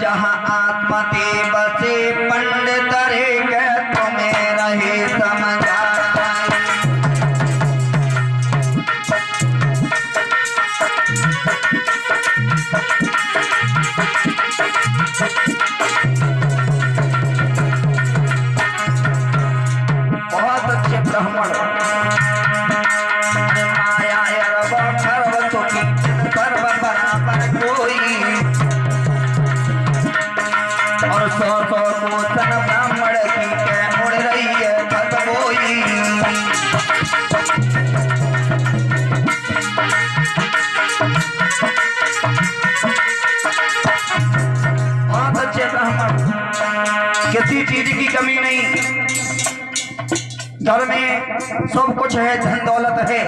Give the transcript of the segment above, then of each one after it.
जहाँ आत्मदेव से पंडित रे के तुम्हें रहे समझा। बहुत अच्छे ब्राह्मण माया सर्व सुखी सर्व बराबर कोई और सौ सौ कोसन ब्राह्मण की कै मुड़ रही है खतबोई। बहुत अच्छे ब्राह्मण, किसी चीज की कमी नहीं, घर में सब कुछ है, धन दौलत है।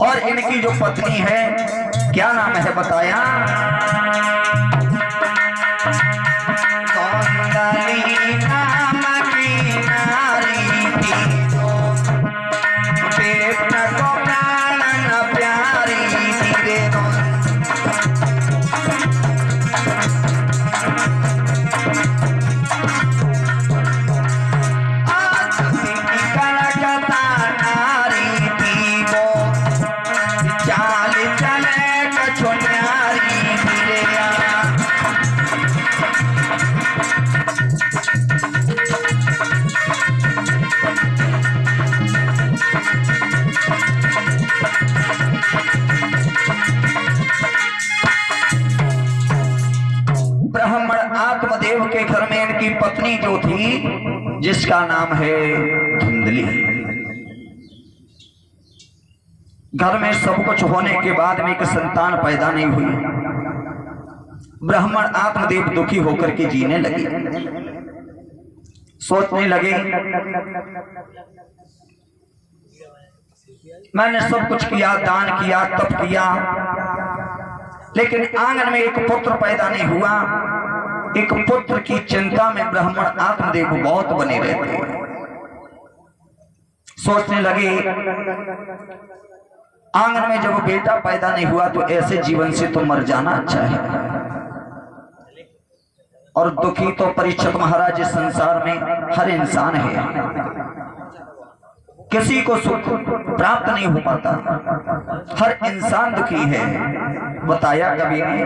और इनकी जो पत्नी है, क्या नाम है बताया? सौंदर्य नाम की नारी थी, पेट को प्राण न प्यारी थी रे। ब्राह्मण आत्मदेव के घर में इनकी पत्नी जो थी, जिसका नाम है धुंधली, घर में सब कुछ होने के बाद में एक संतान पैदा नहीं हुई। ब्राह्मण आत्मदेव दुखी होकर के जीने लगे, सोचने लगे मैंने सब कुछ किया, दान किया, तप किया, लेकिन आंगन में एक पुत्र पैदा नहीं हुआ। एक पुत्र की चिंता में ब्राह्मण आत्मदेव बहुत बने रहते। सोचने लगे आंगन में जब बेटा पैदा नहीं हुआ तो ऐसे जीवन से तो मर जाना अच्छा है। और दुखी तो परीक्षित महाराज इस संसार में हर इंसान है, किसी को सुख प्राप्त नहीं हो पाता, हर इंसान दुखी है। बताया कवि ने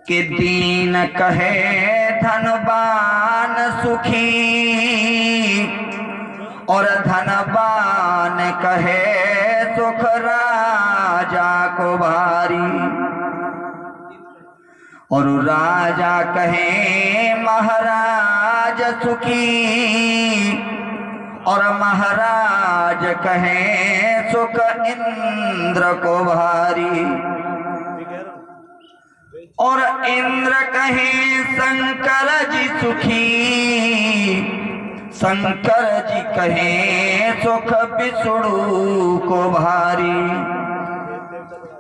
कि दीन कहे धनवान सुखी और धनवान कहे सुख राजा को भारी, और राजा कहे महाराज सुखी और महाराज कहे सुख इंद्र को भारी, और इंद्र कहे शंकर जी सुखी, शंकर जी कहे सुख विष्णु को भारी,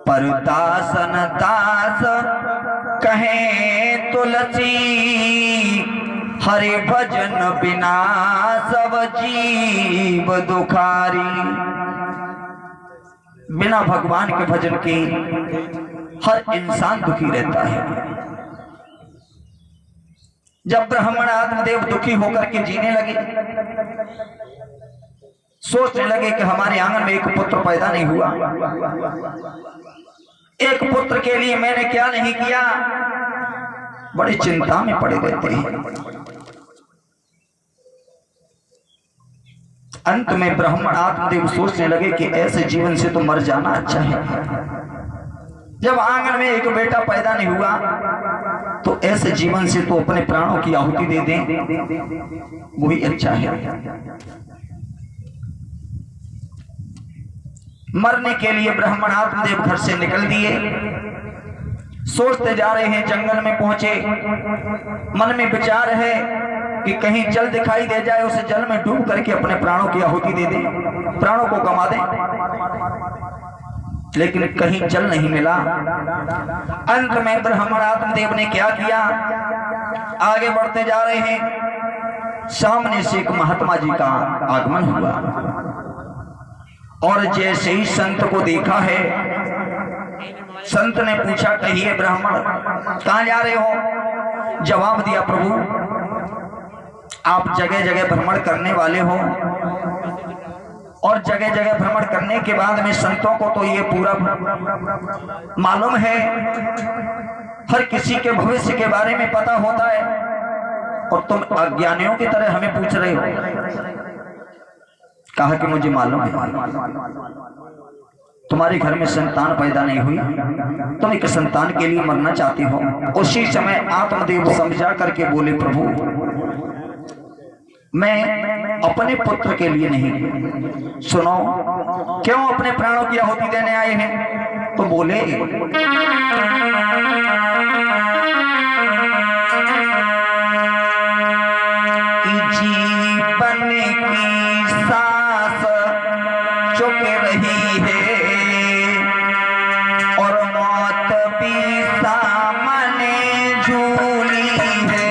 पर दासन दास कहे तुलसी, हरि भजन बिना सब जीव दुखारी। बिना भगवान के भजन के हर इंसान दुखी रहता है। जब ब्राह्मण आत्मदेव दुखी होकर के जीने लगे, सोचने लगे कि हमारे आंगन में एक पुत्र पैदा नहीं हुआ, एक पुत्र के लिए मैंने क्या नहीं किया, बड़ी चिंता में पड़े रहते हैं। अंत में ब्राह्मण आत्मदेव सोचने लगे कि ऐसे जीवन से तो मर जाना अच्छा है। जब आंगन में एक बेटा पैदा नहीं हुआ तो ऐसे जीवन से तो अपने प्राणों की आहुति दे दें, वही अच्छा है। मरने के लिए ब्राह्मण आत्मदेव घर से निकल दिए, सोचते जा रहे हैं। जंगल में पहुंचे, मन में विचार है कि कहीं जल दिखाई दे जाए, उस जल में डूब करके अपने प्राणों की आहुति दे दें, प्राणों को गंवा दें। लेकिन कहीं जल नहीं मिला। अंत में ब्राह्मण आत्मदेव ने क्या किया, आगे बढ़ते जा रहे हैं, सामने से एक महात्मा जी का आगमन हुआ और जैसे ही संत को देखा है संत ने पूछा, कहिए ब्राह्मण कहाँ जा रहे हो? जवाब दिया, प्रभु आप जगह जगह भ्रमण करने वाले हो और जगह जगह भ्रमण करने के बाद में संतों को तो ये पूरा मालूम है, हर किसी के भविष्य के बारे में पता होता है, और तुम अज्ञानियों की तरह हमें पूछ रहे हो। कहा कि मुझे मालूम है तुम्हारे घर में संतान पैदा नहीं हुई, तुम एक संतान के लिए मरना चाहती हो। उसी समय आत्मदेव समझा करके बोले, प्रभु मैं अपने पुत्र के लिए नहीं, सुनो क्यों अपने प्राणों की आहुति देने आए हैं? तो बोले, जीवन की सांस चुक रही है और मौत भी सामने झूली है।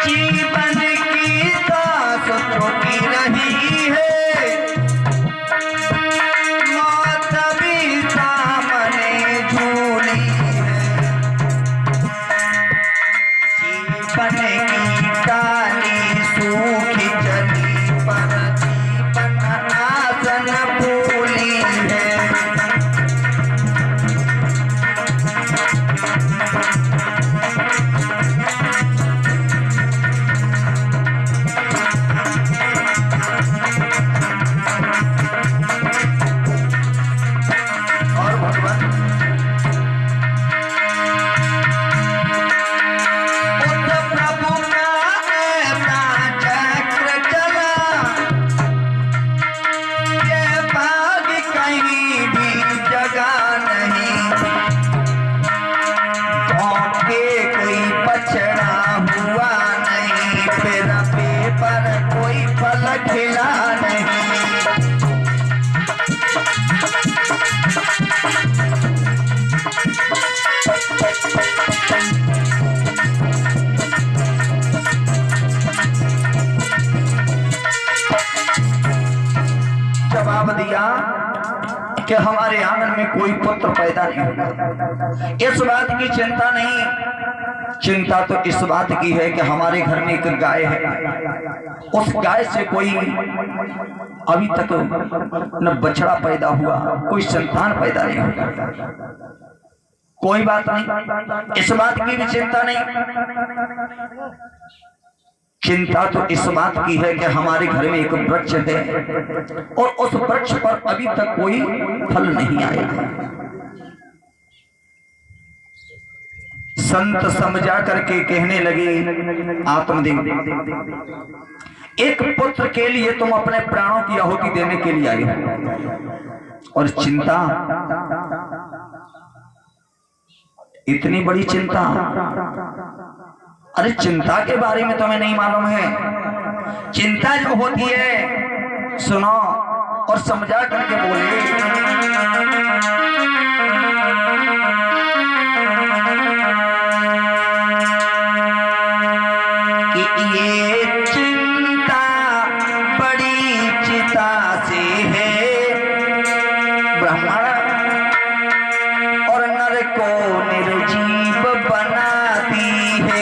जीवन की सांस चुकी रही है, मौत भी सामने झूली है। जीवन की डाली सूखी जली पर जीवन आसन भूली है। खिला नहीं, जवाब दिया कि हमारे आंगन में कोई पुत्र पैदा नहीं होगा। इस बात की चिंता नहीं, चिंता तो इस बात की है कि हमारे घर में एक गाय है, उस गाय से कोई अभी तक न बछड़ा पैदा हुआ, कोई संतान पैदा नहीं हुआ। कोई बात नहीं, इस बात की भी चिंता नहीं। चिंता तो इस बात की है कि हमारे घर में एक वृक्ष है और उस वृक्ष पर अभी तक कोई फल नहीं आया। संत समझा करके कहने लगे, आत्मदेव एक पुत्र के लिए तुम अपने प्राणों की आहुति देने के लिए आए हो, और चिंता, इतनी बड़ी चिंता, अरे चिंता के बारे में तुम्हें नहीं मालूम है? चिंता जो होती है, सुनो और समझा करके बोले, कि ये चिंता बड़ी चिता से है ब्रह्मण, और नर को निर्जीव बनाती है।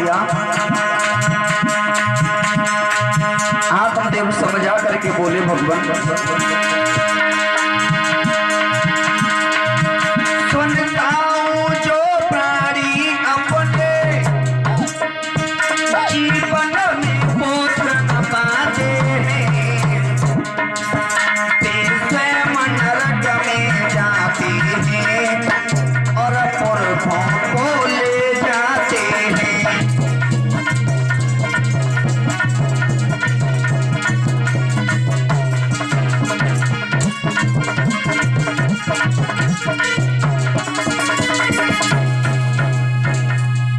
दिया। आत्मदेव समझा करके बोले भगवान सुनता हूं जो प्राणी अपने जीवन में पुत्र न पाते ते स्वयं नरक में जाते हैं और पुरखों को ले जाते हैं।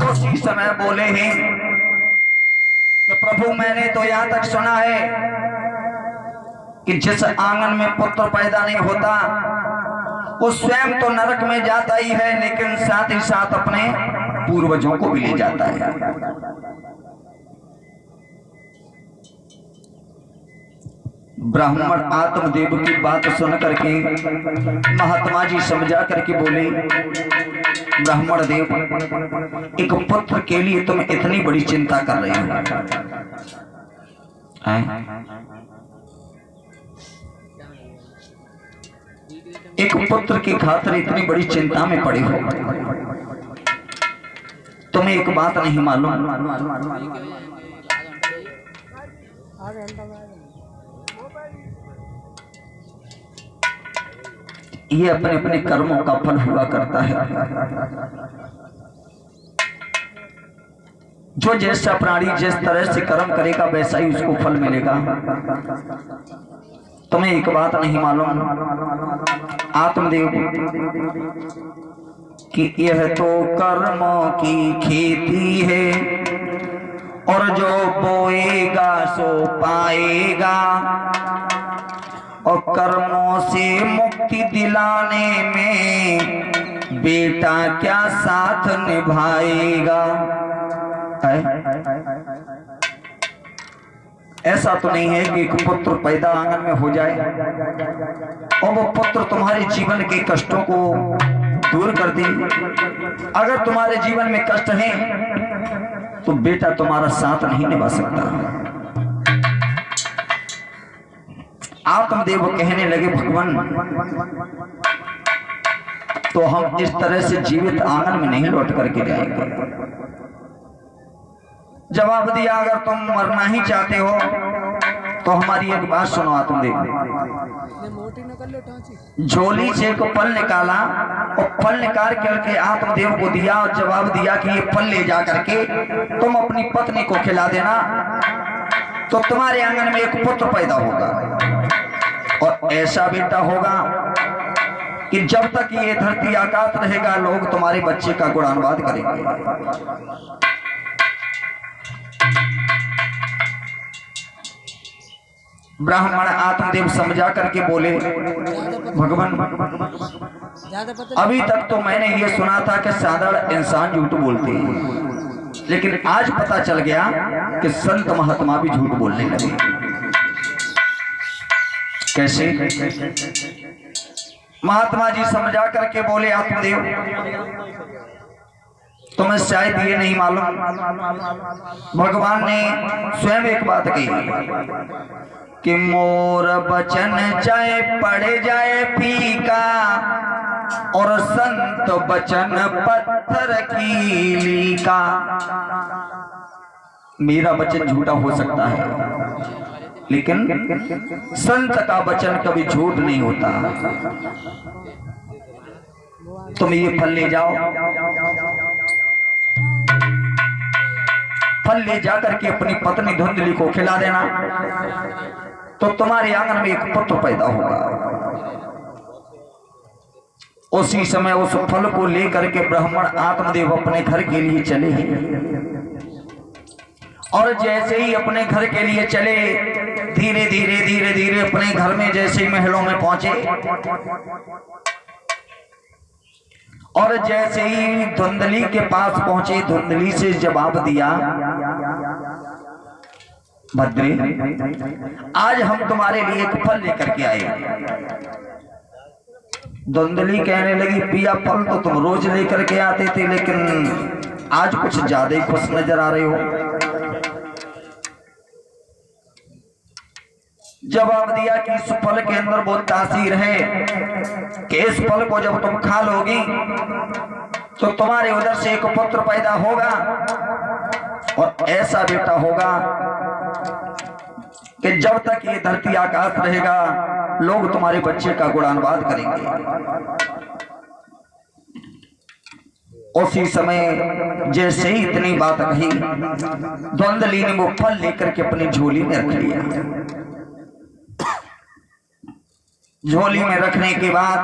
उसी समय बोले हैं कि प्रभु मैंने तो यहाँ तक सुना है कि जिस आंगन में पुत्र पैदा नहीं होता वो स्वयं तो नरक में जाता ही है, लेकिन साथ ही साथ अपने पूर्वजों को भी ले जाता है। ब्राह्मण आत्मदेव की बात सुन करके महात्मा जी समझा करके बोले ब्राह्मण देव, एक पुत्र के लिए तुम इतनी बड़ी चिंता कर रहे हो, एक पुत्र की खातिर इतनी बड़ी चिंता में पड़े हो, तुम्हें एक बात नहीं मालूम? ये अपने अपने कर्मों का फल हुआ करता है। जो जैसा प्राणी जिस तरह से कर्म करेगा वैसा ही उसको फल मिलेगा। तुम्हें एक बात नहीं मालूम आत्मदेव कि यह तो कर्मों की खेती है और जो बोएगा सो पाएगा, और कर्मों से मुक्ति दिलाने में बेटा क्या साथ निभाएगा। ऐसा तो नहीं है कि एक पुत्र पैदा आंगन में हो जाए और वो पुत्र तुम्हारे जीवन के कष्टों को दूर कर दे। अगर तुम्हारे जीवन में कष्ट है तो बेटा तुम्हारा साथ नहीं निभा सकता। आत्मदेव कहने लगे भगवान, तो हम इस तरह से जीवित आंगन में नहीं लौट करके जाएंगे। जवाब दिया, अगर तुम मरना ही चाहते हो तो हमारी एक बात सुनो आत्मदेव। झोली से एक फल निकाला और फल निकाल करके आत्मदेव को दिया और जवाब दिया कि ये फल ले जा करके तुम अपनी पत्नी को खिला देना, तो तुम्हारे आंगन में एक पुत्र पैदा होगा और ऐसा बेटा होगा कि जब तक ये धरती आकाश रहेगा लोग तुम्हारे बच्चे का गुणानुवाद करेंगे। ब्राह्मण आत्मदेव समझा करके बोले भगवान, अभी तक तो मैंने ये सुना था कि साधारण इंसान झूठ बोलते हैं, लेकिन आज पता चल गया कि संत महात्मा भी झूठ बोलने लगे। कैसे? महात्मा जी समझा करके बोले आत्मदेव, तुम्हें शायद ये नहीं मालूम, भगवान ने स्वयं एक बात कही कि मोर बचन चाहे पड़ जाए फीका और संत बचन पत्थर की लीका। मेरा वचन झूठा हो सकता है लेकिन संत का वचन कभी झूठ नहीं होता। तुम ये फल ले जाओ, फल ले जाकर के अपनी पत्नी धुंधली को खिला देना, तो तुम्हारे आंगन में एक पुत्र पैदा होगा। उसी समय उस फल को लेकर के ब्राह्मण आत्मदेव अपने घर के लिए चले और जैसे ही अपने घर के लिए चले, धीरे धीरे धीरे धीरे अपने घर में जैसे ही महलों में पहुंचे और जैसे ही धुंधली के पास पहुंचे, धुंधली से जवाब दिया, भद्रे आज हम तुम्हारे लिए एक फल लेकर के आए। धुंधली कहने लगी, पिया फल तो तुम रोज लेकर के आते थे, लेकिन आज कुछ ज्यादा ही खुश नजर आ रहे हो। जवाब दिया कि इस फल के अंदर बहुत तासीर है कि इस फल को जब तुम खा लोगी तो तुम्हारे उधर से एक पुत्र पैदा होगा और ऐसा बेटा होगा कि जब तक ये धरती आकाश रहेगा लोग तुम्हारे बच्चे का गुणानुवाद करेंगे। उसी समय जैसे ही इतनी बात कही, धुंधली ने वो फल लेकर के अपनी झोली में रख लिया। झोली में रखने के बाद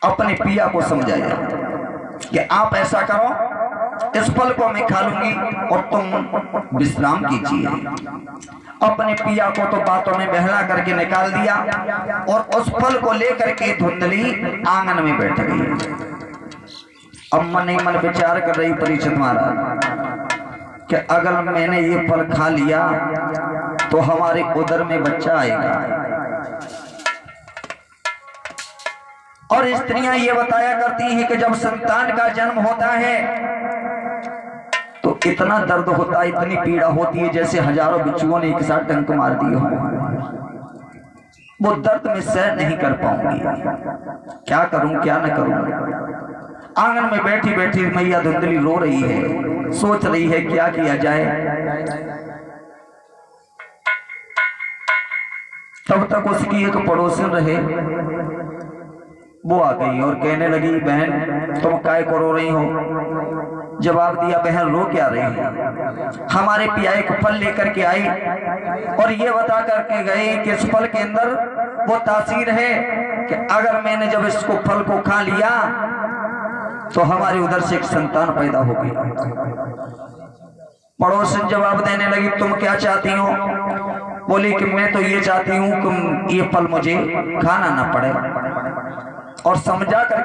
अपने पिया को समझाया कि आप ऐसा करो, इस फल को मैं खा लूंगी और तुम विश्राम कीजिए। अपने पिया को तो बातों में बहला करके निकाल दिया और उस फल को लेकर के धुंधली आंगन में बैठ गई। अब मन ही मन विचार कर रही परीक्षित महाराज कि अगर मैंने ये फल खा लिया तो हमारे उदर में बच्चा आएगा। और स्त्रियां ये बताया करती हैं कि जब संतान का जन्म होता है तो इतना दर्द होता है, इतनी पीड़ा होती है जैसे हजारों बिच्छुओं ने एक साथ डंक मार दिए हो। वो दर्द में सहन नहीं कर पाऊंगी, क्या करूं क्या न करूं। आंगन में बैठी बैठी मैया धुंधली रो रही है, सोच रही है क्या किया जाए। तब तक उसकी एक पड़ोसन रहे, वो आ गई और कहने लगी, बहन तुम काय को रो रही हो। जवाब दिया, बहन रो क्या रही है, हमारे पिया एक फल लेकर के आई और ये बता करके गए कि इस फल के अंदर वो तासीर है कि अगर मैंने जब इसको फल को खा लिया तो हमारे उधर से एक संतान पैदा होगी। पड़ोसन जवाब देने लगी, तुम क्या चाहती हो। बोली कि मैं तो ये चाहती हूँ कि ये फल मुझे खाना ना पड़े और समझा करके